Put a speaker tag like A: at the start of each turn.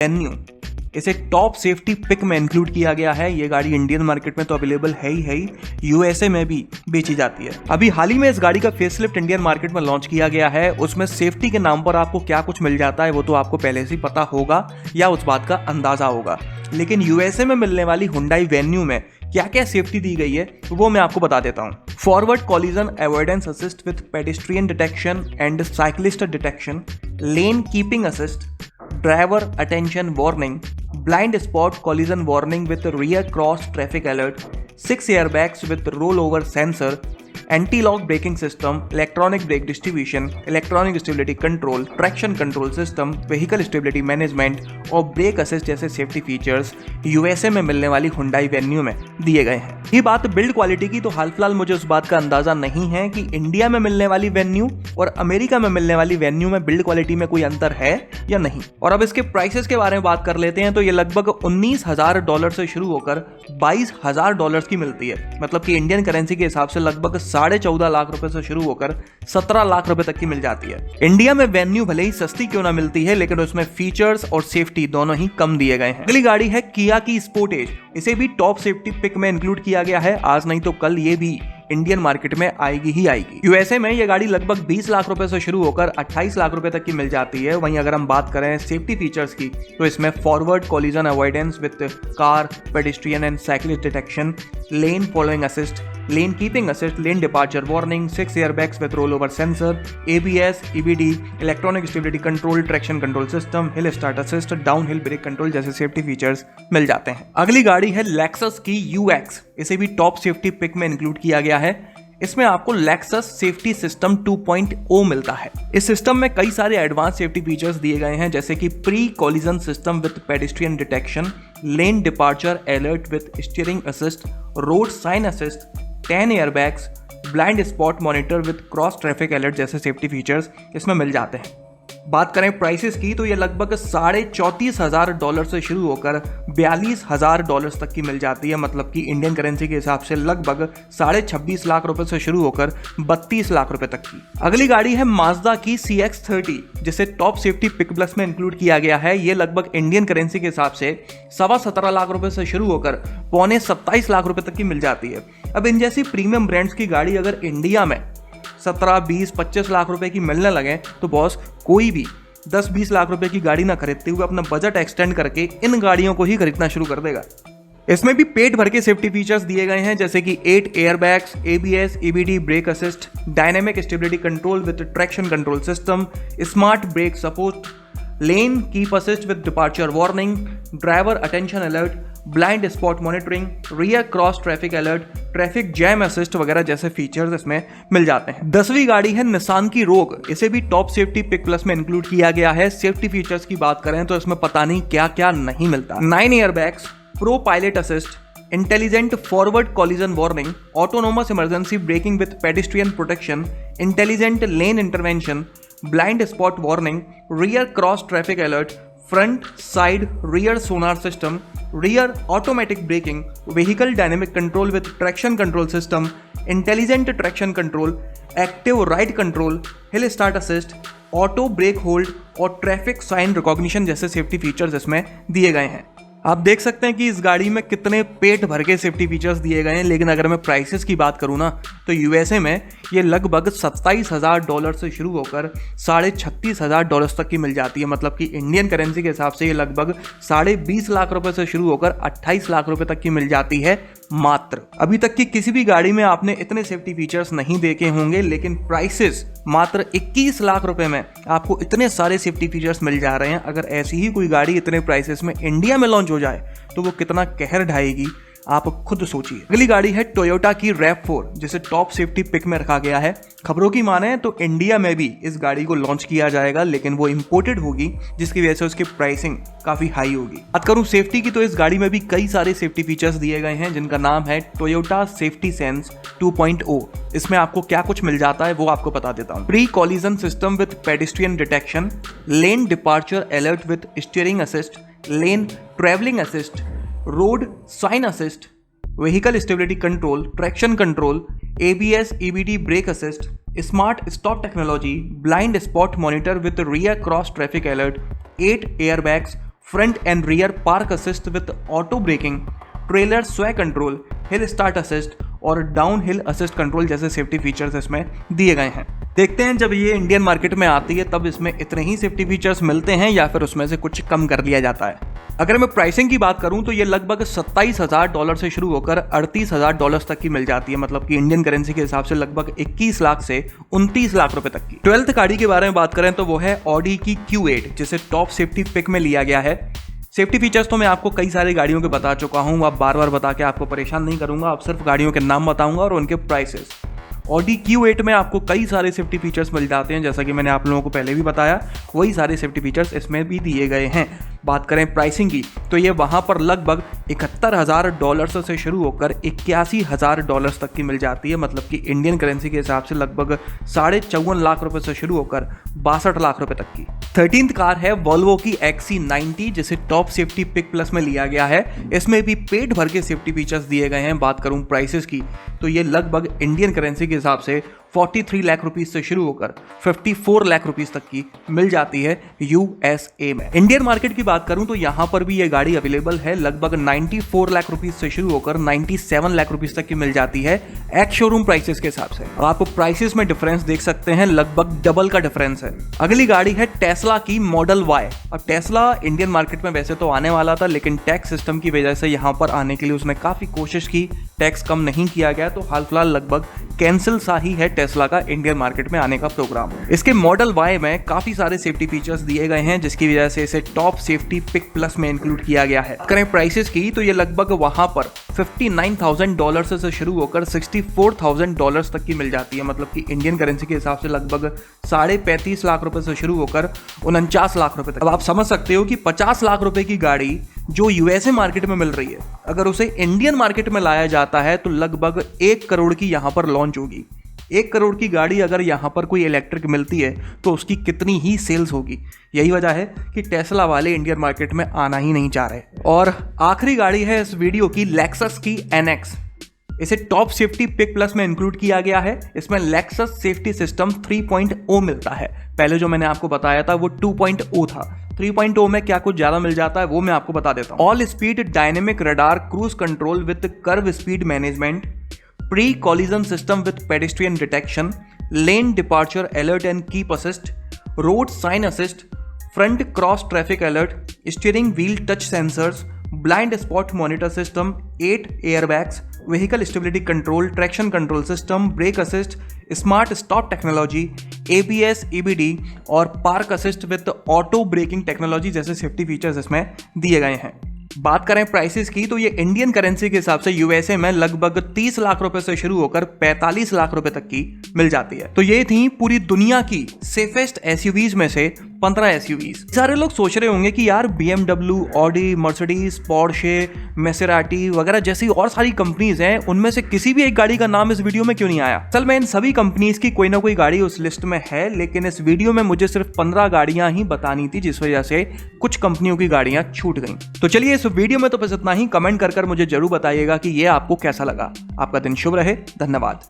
A: Venue, इसे top safety pick में include किया गया है। ये गाड़ी इंडियन मार्केट में तो अवेलेबल है ही, यूएसए में भी बेची जाती है। अभी हाल ही में इस गाड़ी का फेसलिफ्ट इंडियन मार्केट में लॉन्च किया गया है। उसमें सेफ्टी के नाम पर आपको क्या कुछ मिल जाता है वो तो आपको पहले से पता होगा या उस बात का अंदाजा होगा, लेकिन यूएसए में मिलने वाली हुंडई वेन्यू में क्या क्या सेफ्टी दी गई है वो मैं आपको बता देता हूँ। Forward collision avoidance assist with pedestrian detection and cyclist detection, lane keeping assist, driver attention warning, blind spot collision warning with rear cross traffic alert, 6 airbags with rollover sensor, anti-lock braking system, electronic brake distribution, electronic stability control, traction control system, vehicle stability management और brake assist जैसे safety features USA में मिलने वाली Hyundai venue में दिए गए हैं। ये बात बिल्ड क्वालिटी की, तो हाल फिलहाल मुझे उस बात का अंदाजा नहीं है कि इंडिया में मिलने वाली वेन्यू और अमेरिका में मिलने वाली वेन्यू में बिल्ड क्वालिटी में कोई अंतर है या नहीं। और अब इसके प्राइसेस के बारे में बात कर लेते हैं, तो ये लगभग $19,000 से शुरू होकर $22,000 की मिलती है। मतलब कि इंडियन करेंसी के हिसाब से लगभग 14.5 लाख रुपए से शुरू होकर 17 लाख रुपए तक की मिल जाती है। इंडिया में वेन्यू भले ही सस्ती क्यों ना मिलती है, लेकिन उसमें फीचर्स और सेफ्टी दोनों ही कम दिए गए हैं। अगली गाड़ी है किया की स्पोर्टेज। इसे भी टॉप सेफ्टी पिक में इंक्लूड किया गया है। आज नहीं तो कल ये भी इंडियन मार्केट में आएगी ही आएगी। यूएसए में ये गाड़ी लगभग 20 लाख रुपए से शुरू होकर 28 लाख रुपए तक की मिल जाती है। वहीं अगर हम बात करें सेफ्टी फीचर्स की, तो इसमें forward collision avoidance with car, pedestrian and cyclist detection, lane following assist, lane keeping assist, lane departure warning, 6 airbags with roll over sensor, ABS, EBD, electronic stability control, traction control system, hill start assist, down hill brake control जैसे safety features मिल जाते हैं। अगली गाड़ी है Lexus की UX. इसे भी top safety pick में इंक्लूड किया गया है। इसमें आपको लेक्सस सेफ्टी सिस्टम 2.0 मिलता है। इस सिस्टम में कई सारे एडवांस सेफ्टी फीचर्स दिए गए हैं, जैसे कि pre collision system with pedestrian detection, lane departure alert with steering assist, road sign assist, 10 airbags, blind spot monitor with cross traffic alert जैसे सेफ्टी फीचर्स इसमें मिल जाते हैं। बात करें प्राइसेस की, तो ये लगभग $34,000 से शुरू होकर $42,000 तक की मिल जाती है। मतलब कि इंडियन करेंसी के हिसाब से लगभग 26.5 लाख रुपए से शुरू होकर 32 लाख रुपए तक की। अगली गाड़ी है माजदा की CX-30, जिसे टॉप सेफ्टी पिक प्लस में इंक्लूड किया गया है। ये लगभग इंडियन करेंसी के हिसाब से 17.25 लाख रुपए से शुरू होकर 27 लाख रुपए तक की मिल जाती है। अब इन जैसी प्रीमियम ब्रांड्स की गाड़ी अगर इंडिया में 17, 20, 25 लाख रुपए की मिलने लगे, तो बॉस कोई भी 10-20 लाख रुपए की गाड़ी ना खरीदते हुए अपना बजट एक्सटेंड करके इन गाड़ियों को ही खरीदना शुरू कर देगा। इसमें भी पेट भर के सेफ्टी फीचर्स दिए गए हैं, जैसे कि 8 airbags, ABS, EBD, brake assist, dynamic stability control with traction control system, smart brake support, lane keep assist with departure warning, driver attention alert, blind spot monitoring, rear cross traffic alert, traffic jam assist वगैरह जैसे features इसमें मिल जाते हैं। 10वीं गाड़ी है Nissan की रोग। इसे भी टॉप सेफ्टी पिक प्लस में इंक्लूड किया गया है। सेफ्टी फीचर्स की बात करें तो इसमें पता नहीं क्या क्या नहीं मिलता। 9 airbags, pro pilot assist, intelligent forward collision warning, autonomous emergency braking with pedestrian protection, intelligent lane intervention, blind spot warning, rear cross traffic alert, front side rear sonar system, rear automatic braking, vehicle dynamic control with traction control system, intelligent traction control, active ride control, hill start assist, auto brake hold और traffic sign recognition जैसे safety features इसमें दिए गए हैं। आप देख सकते हैं कि इस गाड़ी में कितने पेट भर के सेफ्टी फीचर्स दिए गए हैं। लेकिन अगर मैं प्राइसेस की बात करूं ना, तो यूएसए में ये लगभग $27,000 से शुरू होकर $36,500 तक की मिल जाती है। मतलब कि इंडियन करेंसी के हिसाब से ये लगभग 20.5 लाख रुपए से शुरू होकर 28 लाख रुपए तक की मिल जाती है मात्र। अभी तक की किसी भी गाड़ी में आपने इतने सेफ्टी फीचर्स नहीं देखे होंगे, लेकिन प्राइसेस मात्र 21 लाख रुपए में आपको इतने सारे सेफ्टी फीचर्स मिल जा रहे हैं। अगर ऐसी ही कोई गाड़ी इतने प्राइसेस में इंडिया में लॉन्च हो जाए तो वो कितना कहर ढाएगी, आप खुद सोचिए। अगली गाड़ी है टोयोटा की RAV4, जिसे टॉप सेफ्टी पिक में रखा गया है। खबरों की माने तो इंडिया में भी इस गाड़ी को लॉन्च किया जाएगा, लेकिन वो इंपोर्टेड होगी, जिसकी वजह से उसकी प्राइसिंग काफी हाई होगी। बात करूं सेफ्टी की, तो इस गाड़ी में भी कई सारे सेफ्टी फीचर्स दिए गए हैं, जिनका नाम है टोयोटा सेफ्टी सेंस 2.0। इसमें आपको क्या कुछ मिल जाता है वो आपको बता देता हूँ। Pre collision system with pedestrian detection, lane departure alert with steering assist, lane travelling assist, road sign assist, vehicle stability control, traction control, ABS, EBD brake assist, smart stop technology, blind spot monitor with rear cross traffic alert, 8 airbags, front and rear park assist with auto braking, trailer sway control, hill start assist और down hill assist control जैसे safety features इसमें दिए गए हैं। देखते हैं जब ये इंडियन मार्केट में आती है तब इसमें इतने ही सेफ्टी फीचर्स मिलते हैं या फिर उसमें से कुछ कम कर लिया जाता है। अगर मैं प्राइसिंग की बात करूं तो ये लगभग $27,000 से शुरू होकर $38,000 तक की मिल जाती है, मतलब कि इंडियन करेंसी के हिसाब से लगभग 21 लाख से 29 लाख रुपए तक की। 12th गाड़ी के बारे में बात करें तो वो है ऑडी की Q8, जिसे टॉप सेफ्टी पिक में लिया गया है। सेफ्टी फीचर्स तो मैं आपको कई सारी गाड़ियों के बता चुका हूं, अब बार बार बता के आपको परेशान नहीं करूंगा, अब सिर्फ गाड़ियों के नाम बताऊंगा और उनके प्राइसेस। ऑडी Q8 में आपको कई सारे सेफ्टी फीचर्स मिल जाते हैं, जैसा कि मैंने आप लोगों को पहले भी बताया, वही सारे सेफ्टी फीचर्स इसमें भी दिए गए हैं। बात करें प्राइसिंग की तो ये वहाँ पर लगभग $71,000 से शुरू होकर $81,000 तक की मिल जाती है, मतलब कि इंडियन करेंसी के हिसाब से लगभग 54.5 लाख रुपए से शुरू होकर 62 लाख रुपए तक की। 13th कार है वॉल्वो की XC90, जिसे टॉप सेफ्टी पिक प्लस में लिया गया है। इसमें भी पेट भर के सेफ्टी फीचर्स दिए गए हैं। बात करूं प्राइसेस की तो ये लगभग इंडियन करेंसी के हिसाब से 43 लाख रुपीज से शुरू होकर 54 लाख रुपीज तक की मिल जाती है USA में। इंडियन मार्केट की बात करूं तो यहां पर भी ये गाड़ी अवेलेबल है, लगभग 94 लाख रुपीज से शुरू होकर 97 लाख रुपीज तक की मिल जाती है एक्स शोरूम प्राइसेस के हिसाब से। आप प्राइसेस में डिफरेंस देख सकते हैं, लगभग डबल का डिफरेंस है। अगली गाड़ी है टेस्ला की मॉडल Y। अब टेस्ला इंडियन मार्केट में वैसे तो आने वाला था, लेकिन टैक्स सिस्टम की वजह से यहां पर आने के लिए उसने काफी कोशिश की, टैक्स कम नहीं किया गया, तो हाल फिलहाल लगभग कैंसिल सा ही है टेस्ला का इंडियन मार्केट में आने का प्रोग्राम। इसके मॉडल Y में काफी सारे सेफ्टी फीचर्स दिए गए हैं, जिसकी वजह से इसे टॉप सेफ्टी पिक प्लस में इंक्लूड किया गया है। करें प्राइसेस की तो ये लगभग वहां पर $59,000 से शुरू होकर $64,000 तक की मिल जाती है, मतलब कि इंडियन करेंसी के हिसाब से लगभग 35.5 लाख रुपए से शुरू होकर 49 लाख रुपए तक। अब आप समझ सकते हो कि 50 लाख रुपए की गाड़ी जो USA मार्केट में मिल रही है, अगर उसे इंडियन मार्केट में लाया जाता है तो लगभग 1 करोड़ की यहां पर लॉन्च होगी। 1 करोड़ की गाड़ी अगर यहां पर कोई इलेक्ट्रिक मिलती है तो उसकी कितनी ही सेल्स होगी। यही वजह है कि टेस्ला वाले इंडियन मार्केट में आना ही नहीं चाह रहे। और आखिरी गाड़ी है इस वीडियो की लेक्सस की NX। इसे टॉप सेफ्टी पिक प्लस में इंक्लूड किया गया है। इसमें लेक्सस सेफ्टी सिस्टम 3.0 मिलता है। पहले जो मैंने आपको बताया था वो 2.0 था। 3.0 में क्या कुछ ज्यादा मिल जाता है वो मैं आपको बता देता हूं। All speed dynamic radar cruise control with curve speed management, pre collision system with pedestrian detection, lane departure alert and keep assist, road sign assist, front cross traffic alert, steering wheel touch sensors, blind spot monitor system, 8 airbags, vehicle stability control, traction control system, brake assist, smart stop technology, ABS, EBD और park assist with auto braking technology जैसे safety features इसमें दिए गए हैं। बात करें prices की तो ये इंडियन करेंसी के हिसाब से USA में लगभग 30 लाख रुपए से शुरू होकर 45 लाख रुपए तक की मिल जाती है। तो ये थी पूरी दुनिया की सेफेस्ट SUVs में से 15 SUVs। सारे लोग सोच रहे होंगे कि यार BMW, ऑडी, मर्सिडीज, पोर्शे, मैसेराटी वगैरह जैसी और सारी कंपनीज हैं, उनमें से किसी भी एक गाड़ी का नाम इस वीडियो में क्यों नहीं आया। असल में इन सभी कंपनीज की कोई ना कोई गाड़ी उस लिस्ट में है, लेकिन इस वीडियो में मुझे सिर्फ 15 गाड़ियां ही बतानी थी, जिस वजह से कुछ कंपनियों की गाड़ियां छूट गई। तो चलिए इस वीडियो में तो बस इतना ही। कमेंट कर मुझे जरूर बताइएगा कि ये आपको कैसा लगा। आपका दिन शुभ रहे। धन्यवाद।